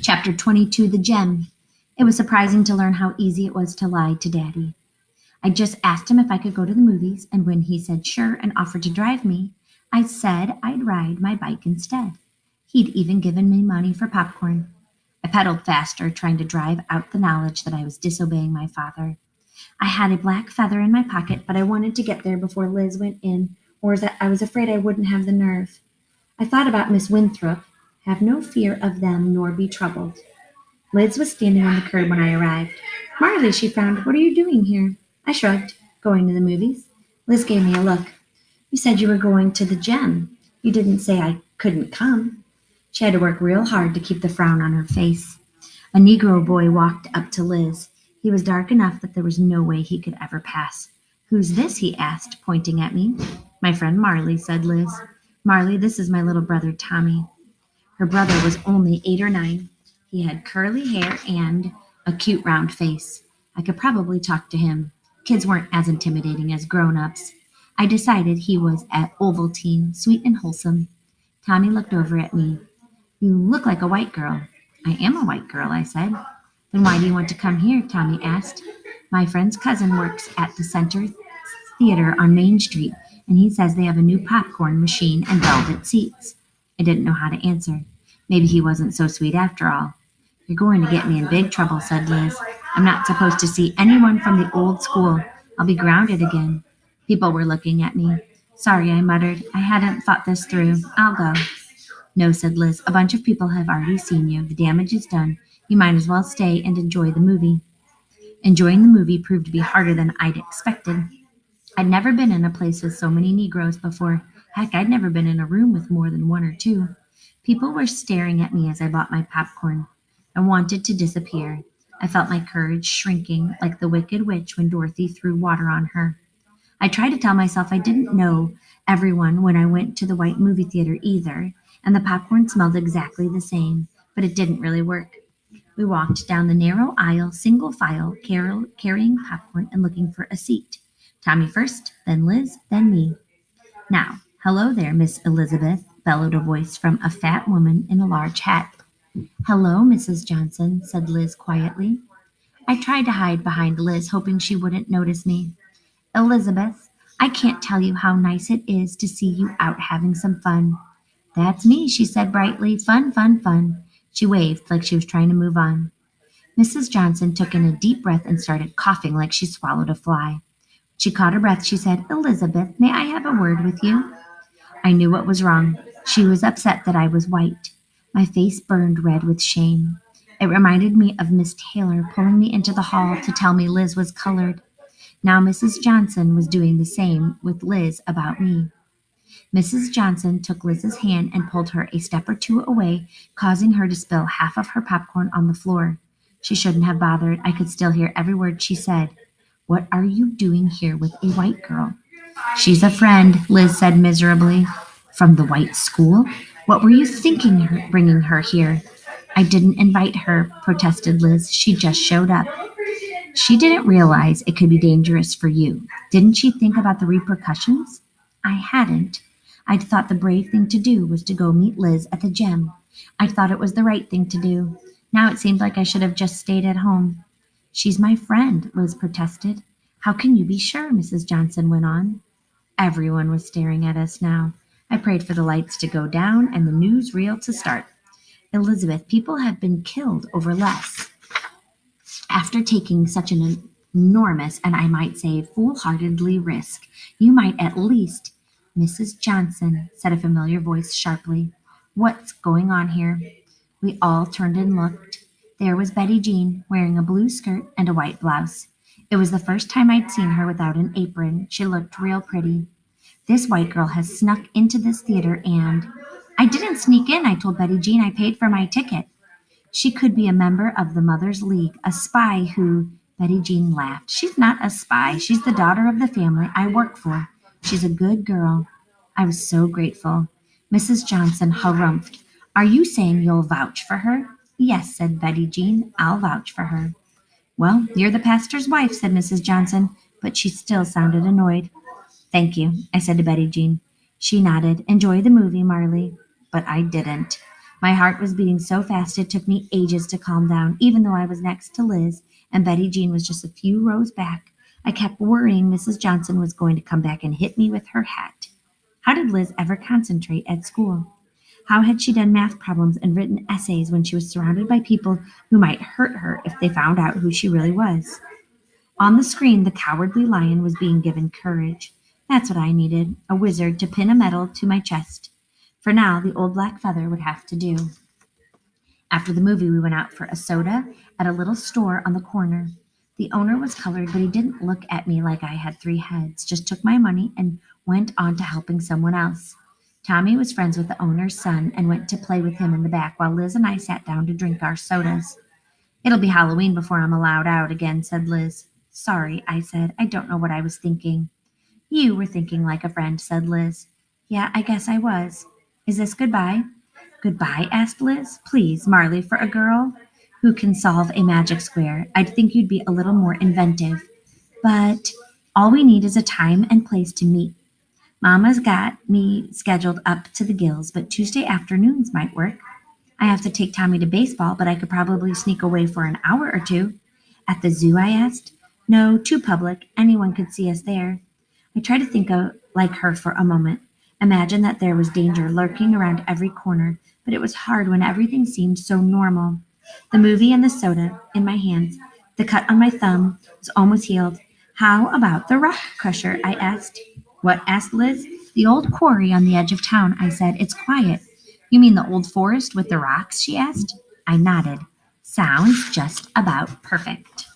Chapter 22. The Gem. It was surprising to learn how easy it was to lie to Daddy. I just asked him if I could go to the movies, and when he said sure and offered to drive me, I said I'd ride my bike instead. He'd even given me money for popcorn. I pedaled faster, trying to drive out the knowledge that I was disobeying my father. I had a black feather in my pocket, but I wanted to get there before Liz went in, or that I was afraid I wouldn't have the nerve. I thought about Miss Winthrop. Have no fear of them, nor be troubled. Liz was standing on the curb when I arrived. Marley, she frowned. What are you doing here? I shrugged. Going to the movies? Liz gave me a look. You said you were going to the gem. You didn't say I couldn't come. She had to work real hard to keep the frown on her face. A Negro boy walked up to Liz. He was dark enough that there was no way he could ever pass. Who's this? He asked, pointing at me. My friend Marley, said Liz. Marley, this is my little brother Tommy. Her brother was only 8 or 9. He had curly hair and a cute round face. I could probably talk to him. Kids weren't as intimidating as grown-ups. I decided he was at Ovaltine, sweet and wholesome. Tommy looked over at me. You look like a white girl. I am a white girl, I said. Then why do you want to come here? Tommy asked. My friend's cousin works at the Center Theater on Main Street, and he says they have a new popcorn machine and velvet seats. I didn't know how to answer. Maybe he wasn't so sweet after all. You're going to get me in big trouble, said Liz. I'm not supposed to see anyone from the old school. I'll be grounded again. People were looking at me. Sorry, I muttered. I hadn't thought this through. I'll go. No, said Liz. A bunch of people have already seen you. The damage is done. You might as well stay and enjoy the movie. Enjoying the movie proved to be harder than I'd expected. I'd never been in a place with so many Negroes before. Heck, I'd never been in a room with more than 1 or 2. People were staring at me as I bought my popcorn. I wanted to disappear. I felt my courage shrinking like the Wicked Witch when Dorothy threw water on her. I tried to tell myself I didn't know everyone when I went to the white movie theater either, and the popcorn smelled exactly the same, but it didn't really work. We walked down the narrow aisle, single file, carrying popcorn and looking for a seat. Tommy first, then Liz, then me. Now, hello there, Miss Elizabeth, bellowed a voice from a fat woman in a large hat. Hello, Mrs. Johnson, said Liz quietly. I tried to hide behind Liz, hoping she wouldn't notice me. Elizabeth, I can't tell you how nice it is to see you out having some fun. That's me, she said brightly. Fun, fun, fun. She waved like she was trying to move on. Mrs. Johnson took in a deep breath and started coughing like she swallowed a fly. She caught her breath. She said, Elizabeth, may I have a word with you? I knew what was wrong. She was upset that I was white. My face burned red with shame. It reminded me of Miss Taylor pulling me into the hall to tell me Liz was colored. Now Mrs. Johnson was doing the same with Liz about me. Mrs. Johnson took Liz's hand and pulled her a step or 2 away, causing her to spill half of her popcorn on the floor. She shouldn't have bothered. I could still hear every word she said. What are you doing here with a white girl? She's a friend, Liz said miserably. From the white school? What were you thinking bringing her here? I didn't invite her, protested Liz. She just showed up. She didn't realize it could be dangerous for you. Didn't she think about the repercussions? I hadn't. I'd thought the brave thing to do was to go meet Liz at the gem. I thought it was the right thing to do. Now it seemed like I should have just stayed at home. She's my friend, Liz protested. How can you be sure? Mrs. Johnson went on. Everyone was staring at us now. I prayed for the lights to go down and the newsreel to start. Elizabeth, people have been killed over less. After taking such an enormous and I might say foolhardily risk, you might at least. Mrs. Johnson, said a familiar voice sharply. What's going on here? We all turned and looked. There was Betty Jean, wearing a blue skirt and a white blouse. It was the first time I'd seen her without an apron. She looked real pretty. This white girl has snuck into this theater and... I didn't sneak in, I told Betty Jean. I paid for my ticket. She could be a member of the Mothers League, a spy who... Betty Jean laughed. She's not a spy. She's the daughter of the family I work for. She's a good girl. I was so grateful. Mrs. Johnson harumphed. Are you saying you'll vouch for her? Yes, said Betty Jean. I'll vouch for her. Well, you're the pastor's wife, said Mrs. Johnson, but she still sounded annoyed. Thank you, I said to Betty Jean. She nodded. Enjoy the movie, Marley. But I didn't. My heart was beating so fast it took me ages to calm down, even though I was next to Liz and Betty Jean was just a few rows back. I kept worrying Mrs. Johnson was going to come back and hit me with her hat. How did Liz ever concentrate at school? How had she done math problems and written essays when she was surrounded by people who might hurt her if they found out who she really was? On the screen, the cowardly lion was being given courage. That's what I needed, a wizard to pin a medal to my chest. For now, the old black feather would have to do. After the movie, we went out for a soda at a little store on the corner. The owner was colored, but he didn't look at me like I had three heads, just took my money and went on to helping someone else. Tommy was friends with the owner's son and went to play with him in the back while Liz and I sat down to drink our sodas. It'll be Halloween before I'm allowed out again, said Liz. Sorry, I said. I don't know what I was thinking. You were thinking like a friend, said Liz. Yeah, I guess I was. Is this goodbye? Goodbye? Asked Liz. Please, Marley, for a girl who can solve a magic square, I'd think you'd be a little more inventive. But all we need is a time and place to meet. Mama's got me scheduled up to the gills, but Tuesday afternoons might work. I have to take Tommy to baseball, but I could probably sneak away for an hour or two. At the zoo, I asked. No, too public. Anyone could see us there. I tried to think like her for a moment. Imagine that there was danger lurking around every corner, but it was hard when everything seemed so normal. The movie and the soda in my hands, the cut on my thumb was almost healed. How about the rock crusher? I asked. What? Asked Liz. The old quarry on the edge of town, I said. It's quiet. You mean the old forest with the rocks? She asked. I nodded. Sounds just about perfect.